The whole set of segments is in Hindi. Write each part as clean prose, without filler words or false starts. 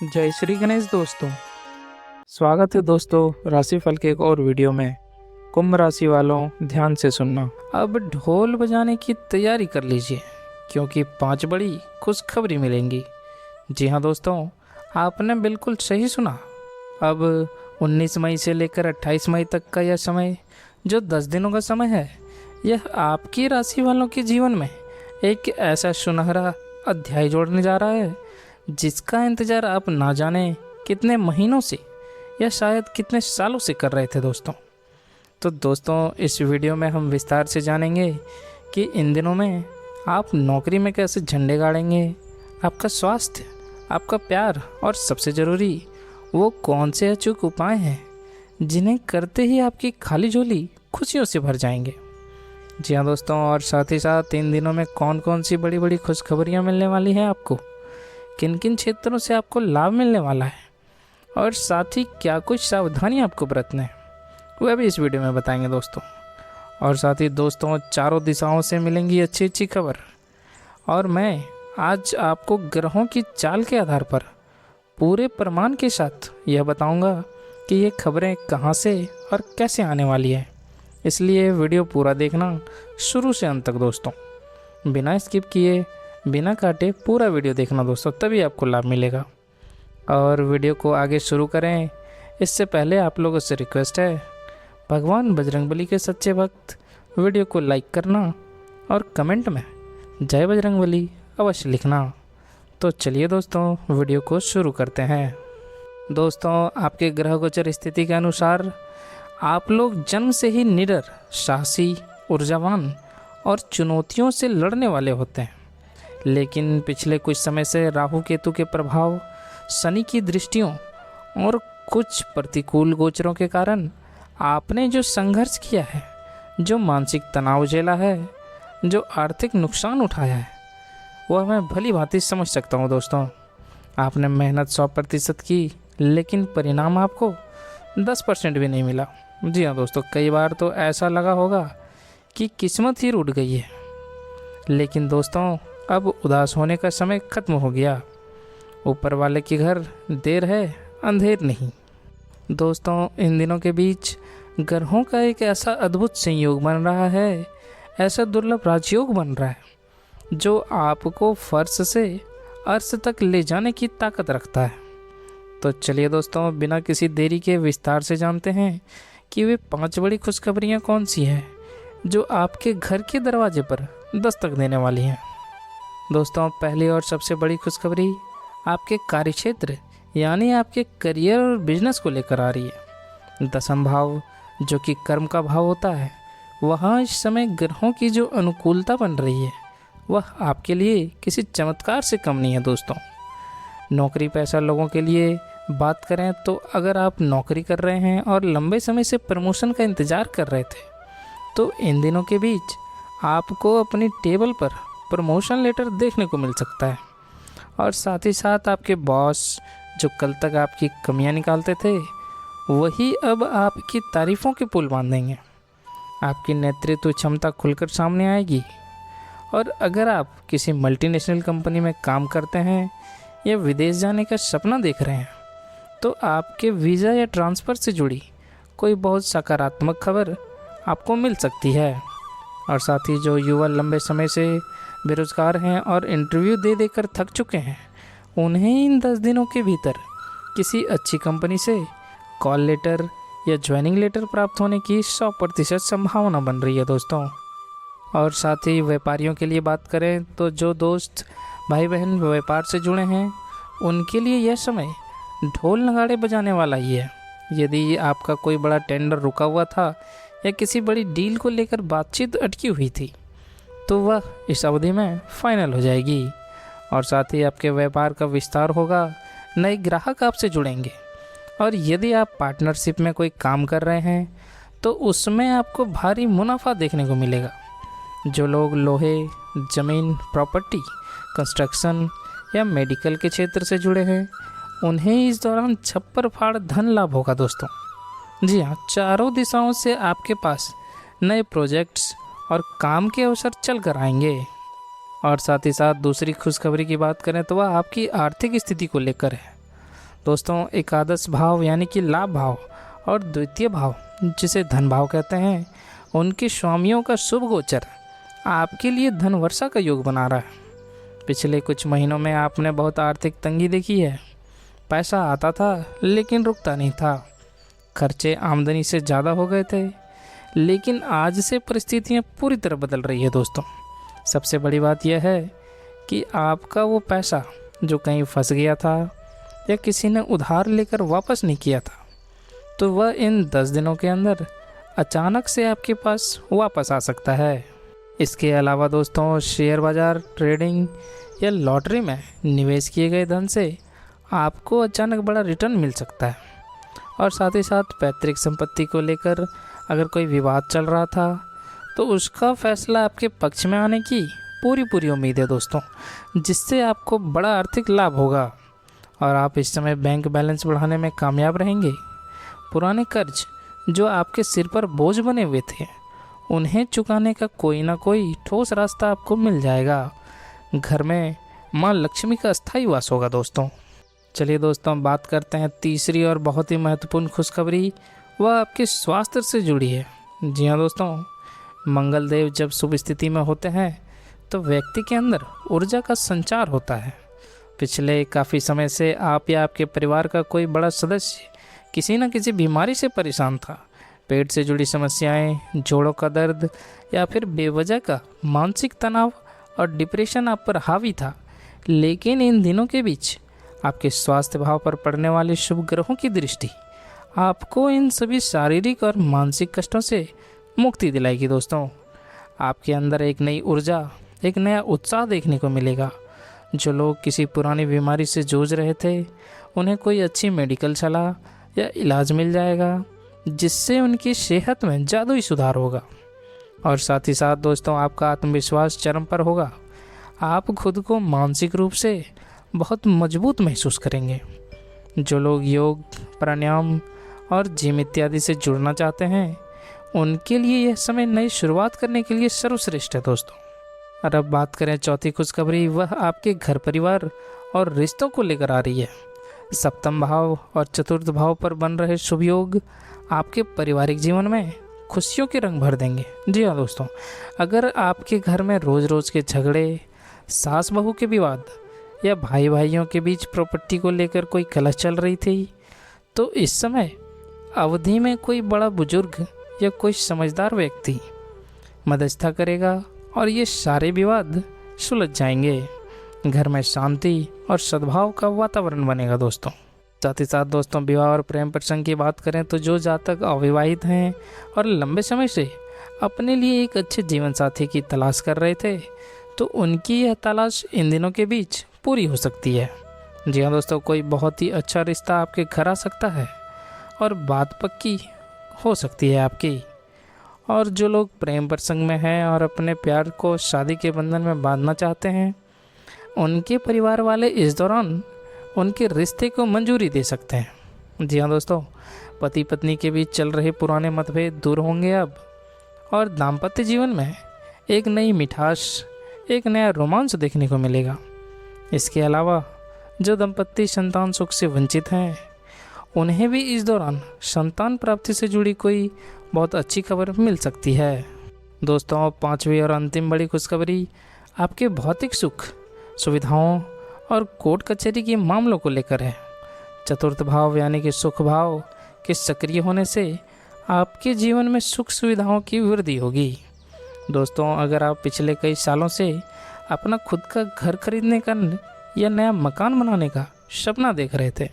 जय श्री गणेश दोस्तों। स्वागत है दोस्तों राशिफल के एक और वीडियो में। कुंभ राशि वालों ध्यान से सुनना। अब ढोल बजाने की तैयारी कर लीजिए क्योंकि 5 बड़ी खुशखबरी मिलेंगी। जी हाँ दोस्तों, आपने बिल्कुल सही सुना। अब 19 मई से लेकर 28 मई तक का यह समय, जो 10 दिनों का समय है, यह आपकी राशि वालों के जीवन में एक ऐसा सुनहरा अध्याय जोड़ने जा रहा है जिसका इंतज़ार आप ना जाने कितने महीनों से या शायद कितने सालों से कर रहे थे दोस्तों। तो दोस्तों, इस वीडियो में हम विस्तार से जानेंगे कि इन दिनों में आप नौकरी में कैसे झंडे गाड़ेंगे, आपका स्वास्थ्य, आपका प्यार और सबसे ज़रूरी वो कौन से अचूक उपाय हैं जिन्हें करते ही आपकी खाली झोली खुशियों से भर जाएंगे। जी हाँ दोस्तों, और साथ ही साथ इन दिनों में कौन कौन सी बड़ी बड़ी खुशखबरियाँ मिलने वाली हैं आपको, किन किन क्षेत्रों से आपको लाभ मिलने वाला है और साथ ही क्या कुछ सावधानी आपको बरतना है, वह भी इस वीडियो में बताएंगे दोस्तों। और साथ ही दोस्तों, चारों दिशाओं से मिलेंगी अच्छी अच्छी खबर। और मैं आज आपको ग्रहों की चाल के आधार पर पूरे प्रमाण के साथ यह बताऊंगा कि ये खबरें कहां से और कैसे आने वाली है। इसलिए वीडियो पूरा देखना शुरू से अंत तक दोस्तों, बिना स्किप किए बिना काटे पूरा वीडियो देखना दोस्तों, तभी आपको लाभ मिलेगा। और वीडियो को आगे शुरू करें इससे पहले आप लोगों से रिक्वेस्ट है, भगवान बजरंगबली के सच्चे भक्त वीडियो को लाइक करना और कमेंट में जय बजरंगबली अवश्य लिखना। तो चलिए दोस्तों, वीडियो को शुरू करते हैं। दोस्तों, आपके ग्रह गोचर स्थिति के अनुसार आप लोग जन्म से ही निडर, साहसी, ऊर्जावान और चुनौतियों से लड़ने वाले होते हैं। लेकिन पिछले कुछ समय से राहु केतु के प्रभाव, शनि की दृष्टियों और कुछ प्रतिकूल गोचरों के कारण आपने जो संघर्ष किया है, जो मानसिक तनाव झेला है, जो आर्थिक नुकसान उठाया है, वह मैं भली भांति समझ सकता हूँ दोस्तों। आपने मेहनत 100% की, लेकिन परिणाम आपको 10% भी नहीं मिला। जी हाँ दोस्तों, कई बार तो ऐसा लगा होगा कि किस्मत ही रूठ गई है। लेकिन दोस्तों, अब उदास होने का समय खत्म हो गया। ऊपर वाले के घर देर है अंधेर नहीं। दोस्तों, इन दिनों के बीच ग्रहों का एक ऐसा अद्भुत संयोग बन रहा है, ऐसा दुर्लभ राजयोग बन रहा है जो आपको फर्श से अर्श तक ले जाने की ताकत रखता है। तो चलिए दोस्तों, बिना किसी देरी के विस्तार से जानते हैं कि वे 5 बड़ी खुशखबरियाँ कौन सी हैं जो आपके घर के दरवाजे पर दस्तक देने वाली हैं। दोस्तों, पहली और सबसे बड़ी खुशखबरी आपके कार्यक्षेत्र यानी आपके करियर और बिजनेस को लेकर आ रही है। दशम भाव, जो कि कर्म का भाव होता है, वहाँ इस समय ग्रहों की जो अनुकूलता बन रही है वह आपके लिए किसी चमत्कार से कम नहीं है दोस्तों। नौकरी पेशा लोगों के लिए बात करें तो अगर आप नौकरी कर रहे हैं और लंबे समय से प्रमोशन का इंतज़ार कर रहे थे, तो इन दिनों के बीच आपको अपनी टेबल पर प्रमोशन लेटर देखने को मिल सकता है। और साथ ही साथ आपके बॉस, जो कल तक आपकी कमियां निकालते थे, वही अब आपकी तारीफ़ों के पुल बांधेंगे। आपकी नेतृत्व क्षमता खुलकर सामने आएगी। और अगर आप किसी मल्टीनेशनल कंपनी में काम करते हैं या विदेश जाने का सपना देख रहे हैं, तो आपके वीज़ा या ट्रांसफ़र से जुड़ी कोई बहुत सकारात्मक खबर आपको मिल सकती है। और साथ ही जो युवा लंबे समय से बेरोज़गार हैं और इंटरव्यू दे देकर थक चुके हैं, उन्हें इन 10 दिनों के भीतर किसी अच्छी कंपनी से कॉल लेटर या ज्वाइनिंग लेटर प्राप्त होने की 100% संभावना बन रही है दोस्तों। और साथ ही व्यापारियों के लिए बात करें तो जो दोस्त भाई बहन व्यापार से जुड़े हैं, उनके लिए यह समय ढोल नगाड़े बजाने वाला ही है। यदि आपका कोई बड़ा टेंडर रुका हुआ था या किसी बड़ी डील को लेकर बातचीत अटकी हुई थी, तो वह इस अवधि में फाइनल हो जाएगी। और साथ ही आपके व्यापार का विस्तार होगा, नए ग्राहक आपसे जुड़ेंगे। और यदि आप पार्टनरशिप में कोई काम कर रहे हैं तो उसमें आपको भारी मुनाफा देखने को मिलेगा। जो लोग लोहे, ज़मीन, प्रॉपर्टी, कंस्ट्रक्शन या मेडिकल के क्षेत्र से जुड़े हैं, उन्हें इस दौरान छप्पर फाड़ धन लाभ होगा दोस्तों। जी हाँ, चारों दिशाओं से आपके पास नए प्रोजेक्ट्स और काम के अवसर चल कर आएंगे। और साथ ही साथ दूसरी खुशखबरी की बात करें तो वह आपकी आर्थिक स्थिति को लेकर है। दोस्तों एकादश भाव यानी कि लाभ भाव और द्वितीय भाव जिसे धन भाव कहते हैं, उनके स्वामियों का शुभ गोचर आपके लिए धन वर्षा का योग बना रहा है। पिछले कुछ महीनों में आपने बहुत आर्थिक तंगी देखी है। पैसा आता था लेकिन रुकता नहीं था, खर्चे आमदनी से ज़्यादा हो गए थे। लेकिन आज से परिस्थितियाँ पूरी तरह बदल रही है दोस्तों। सबसे बड़ी बात यह है कि आपका वो पैसा जो कहीं फंस गया था या किसी ने उधार लेकर वापस नहीं किया था, तो वह इन 10 दिनों के अंदर अचानक से आपके पास वापस आ सकता है। इसके अलावा दोस्तों शेयर बाज़ार, ट्रेडिंग या लॉटरी में निवेश किए गए धन से आपको अचानक बड़ा रिटर्न मिल सकता है। और साथ ही साथ पैतृक संपत्ति को लेकर अगर कोई विवाद चल रहा था तो उसका फैसला आपके पक्ष में आने की पूरी उम्मीद है दोस्तों, जिससे आपको बड़ा आर्थिक लाभ होगा और आप इस समय बैंक बैलेंस बढ़ाने में कामयाब रहेंगे। पुराने कर्ज जो आपके सिर पर बोझ बने हुए थे, उन्हें चुकाने का कोई ना कोई ठोस रास्ता आपको मिल जाएगा। घर में माँ लक्ष्मी का स्थायी वास होगा दोस्तों। चलिए दोस्तों बात करते हैं तीसरी और बहुत ही महत्वपूर्ण खुशखबरी, वह आपके स्वास्थ्य से जुड़ी है। जी हाँ दोस्तों, मंगल देव जब शुभ स्थिति में होते हैं तो व्यक्ति के अंदर ऊर्जा का संचार होता है। पिछले काफ़ी समय से आप या आपके परिवार का कोई बड़ा सदस्य किसी न किसी बीमारी से परेशान था। पेट से जुड़ी समस्याएं, जोड़ों का दर्द या फिर बेवजह का मानसिक तनाव और डिप्रेशन आप पर हावी था। लेकिन इन दिनों के बीच आपके स्वास्थ्य भाव पर पड़ने वाले शुभ ग्रहों की दृष्टि आपको इन सभी शारीरिक और मानसिक कष्टों से मुक्ति दिलाएगी दोस्तों। आपके अंदर एक नई ऊर्जा, एक नया उत्साह देखने को मिलेगा। जो लोग किसी पुरानी बीमारी से जूझ रहे थे, उन्हें कोई अच्छी मेडिकल सलाह या इलाज मिल जाएगा, जिससे उनकी सेहत में जादुई सुधार होगा। और साथ ही साथ दोस्तों आपका आत्मविश्वास चरम पर होगा। आप खुद को मानसिक रूप से बहुत मजबूत महसूस करेंगे। जो लोग योग, प्राणायाम और जिम इत्यादि से जुड़ना चाहते हैं, उनके लिए यह समय नई शुरुआत करने के लिए सर्वश्रेष्ठ है दोस्तों। और अब बात करें चौथी खुशखबरी, वह आपके घर परिवार और रिश्तों को लेकर आ रही है। सप्तम भाव और चतुर्थ भाव पर बन रहे शुभ योग आपके पारिवारिक जीवन में खुशियों के रंग भर देंगे। जी हाँ दोस्तों, अगर आपके घर में रोज़ के झगड़े, सास बहू के विवाद या भाई भाइयों के बीच प्रॉपर्टी को लेकर कोई कलह चल रही थी, तो इस समय अवधि में कोई बड़ा बुजुर्ग या कोई समझदार व्यक्ति मध्यस्थता करेगा और ये सारे विवाद सुलझ जाएंगे। घर में शांति और सद्भाव का वातावरण बनेगा दोस्तों। साथ ही साथ दोस्तों विवाह और प्रेम प्रसंग की बात करें तो जो जातक अविवाहित हैं और लंबे समय से अपने लिए एक अच्छे जीवन साथी की तलाश कर रहे थे, तो उनकी यह तलाश इन दिनों के बीच पूरी हो सकती है। जी हाँ दोस्तों, कोई बहुत ही अच्छा रिश्ता आपके घर आ सकता है और बात पक्की हो सकती है आपकी। और जो लोग प्रेम प्रसंग में हैं और अपने प्यार को शादी के बंधन में बांधना चाहते हैं, उनके परिवार वाले इस दौरान उनके रिश्ते को मंजूरी दे सकते हैं। जी हाँ दोस्तों, पति पत्नी के बीच चल रहे पुराने मतभेद दूर होंगे अब, और दाम्पत्य जीवन में एक नई मिठास, एक नया रोमांच देखने को मिलेगा। इसके अलावा जो दंपत्ति संतान सुख से वंचित हैं, उन्हें भी इस दौरान संतान प्राप्ति से जुड़ी कोई बहुत अच्छी खबर मिल सकती है। दोस्तों पांचवी और अंतिम बड़ी खुशखबरी आपके भौतिक सुख, सुविधाओं और कोर्ट कचहरी के मामलों को लेकर है। चतुर्थ भाव यानी कि सुख भाव के सक्रिय होने से आपके जीवन में सुख सुविधाओं की वृद्धि होगी। दोस्तों अगर आप पिछले कई सालों से अपना खुद का घर खरीदने का या नया मकान बनाने का सपना देख रहे थे,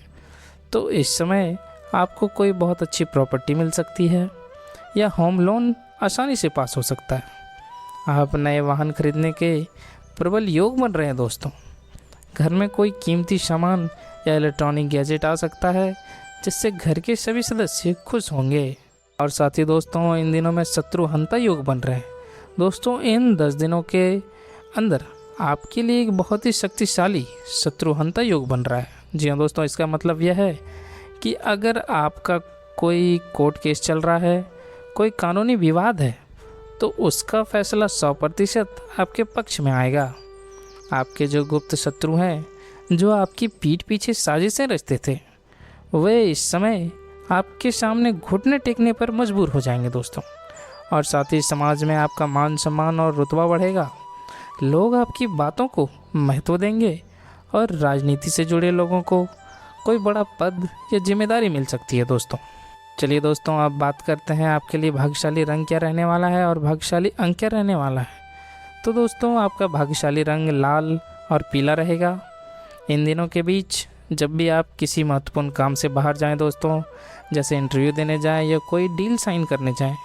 तो इस समय आपको कोई बहुत अच्छी प्रॉपर्टी मिल सकती है या होम लोन आसानी से पास हो सकता है। आप नए वाहन खरीदने के प्रबल योग बन रहे हैं दोस्तों। घर में कोई कीमती सामान या इलेक्ट्रॉनिक गैजेट आ सकता है, जिससे घर के सभी सदस्य खुश होंगे। और साथ ही दोस्तों इन दिनों में शत्रुहंता योग बन रहे हैं। दोस्तों इन 10 दिनों के अंदर आपके लिए एक बहुत ही शक्तिशाली शत्रुहंता योग बन रहा है। जी हाँ दोस्तों, इसका मतलब यह है कि अगर आपका कोई कोर्ट केस चल रहा है, कोई कानूनी विवाद है, तो उसका फैसला 100% आपके पक्ष में आएगा। आपके जो गुप्त शत्रु हैं, जो आपकी पीठ पीछे साजिशें रचते थे, वे इस समय आपके सामने घुटने टेकने पर मजबूर हो जाएंगे दोस्तों। और साथ ही समाज में आपका मान सम्मान और रुतबा बढ़ेगा। लोग आपकी बातों को महत्व देंगे और राजनीति से जुड़े लोगों को कोई बड़ा पद या जिम्मेदारी मिल सकती है दोस्तों। चलिए दोस्तों, अब बात करते हैं आपके लिए भाग्यशाली रंग क्या रहने वाला है और भाग्यशाली अंक क्या रहने वाला है। तो दोस्तों, आपका भाग्यशाली रंग लाल और पीला रहेगा। इन दिनों के बीच जब भी आप किसी महत्वपूर्ण काम से बाहर जाएं दोस्तों, जैसे इंटरव्यू देने जाएं या कोई डील साइन करने जाएं,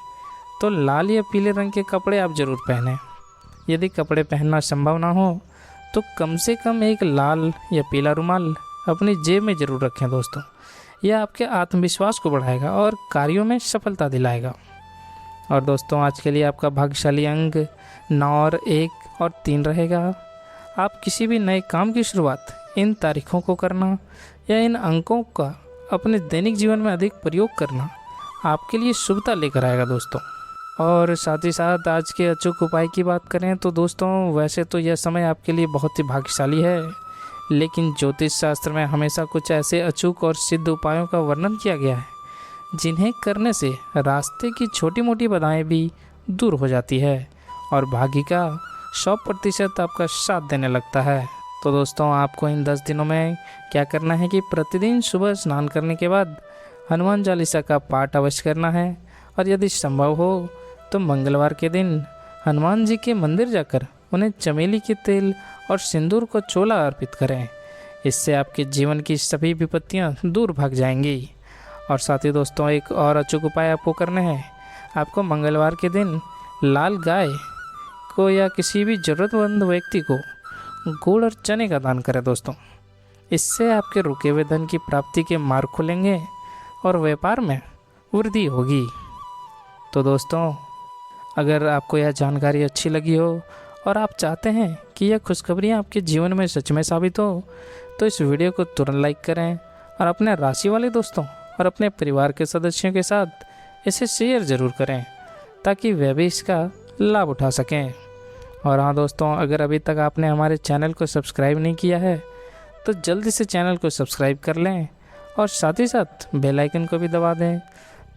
तो लाल या पीले रंग के कपड़े आप ज़रूर पहनें। यदि कपड़े पहनना संभव ना हो तो कम से कम एक लाल या पीला रुमाल अपनी जेब में ज़रूर रखें दोस्तों। यह आपके आत्मविश्वास को बढ़ाएगा और कार्यों में सफलता दिलाएगा। और दोस्तों, आज के लिए आपका भाग्यशाली अंक 9 और 1 और 3 रहेगा। आप किसी भी नए काम की शुरुआत इन तारीखों को करना या इन अंकों का अपने दैनिक जीवन में अधिक प्रयोग करना आपके लिए शुभता लेकर आएगा दोस्तों। और साथ ही साथ आज के अचूक उपाय की बात करें तो दोस्तों, वैसे तो यह समय आपके लिए बहुत ही भाग्यशाली है, लेकिन ज्योतिष शास्त्र में हमेशा कुछ ऐसे अचूक और सिद्ध उपायों का वर्णन किया गया है जिन्हें करने से रास्ते की छोटी मोटी बाधाएं भी दूर हो जाती है और भाग्य का 100% आपका साथ देने लगता है। तो दोस्तों, आपको इन 10 दिनों में क्या करना है कि प्रतिदिन सुबह स्नान करने के बाद हनुमान चालीसा का पाठ अवश्य करना है। और यदि संभव हो तो मंगलवार के दिन हनुमान जी के मंदिर जाकर उन्हें चमेली के तेल और सिंदूर को चोला अर्पित करें। इससे आपके जीवन की सभी विपत्तियां दूर भाग जाएंगी। और साथ ही दोस्तों, एक और अचूक उपाय आपको करने हैं। आपको मंगलवार के दिन लाल गाय को या किसी भी ज़रूरतमंद व्यक्ति को गुड़ और चने का दान करें दोस्तों। इससे आपके रुके हुए धन की प्राप्ति के मार्ग खुलेंगे और व्यापार में वृद्धि होगी। तो दोस्तों, अगर आपको यह जानकारी अच्छी लगी हो और आप चाहते हैं कि यह खुशखबरियाँ आपके जीवन में सच में साबित हो, तो इस वीडियो को तुरंत लाइक करें और अपने राशि वाले दोस्तों और अपने परिवार के सदस्यों के साथ इसे शेयर ज़रूर करें ताकि वे भी इसका लाभ उठा सकें। और हाँ दोस्तों, अगर अभी तक आपने हमारे चैनल को सब्सक्राइब नहीं किया है तो जल्दी से चैनल को सब्सक्राइब कर लें और साथ ही साथ बेल आइकन को भी दबा दें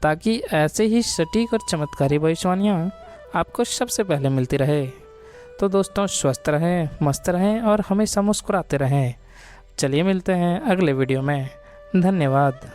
ताकि ऐसे ही सटीक और चमत्कारी भविष्यवाणियाँ आपको सबसे पहले मिलती रहे। तो दोस्तों, स्वस्थ रहें, मस्त रहें और हमेशा मुस्कुराते रहें। चलिए मिलते हैं अगले वीडियो में। धन्यवाद।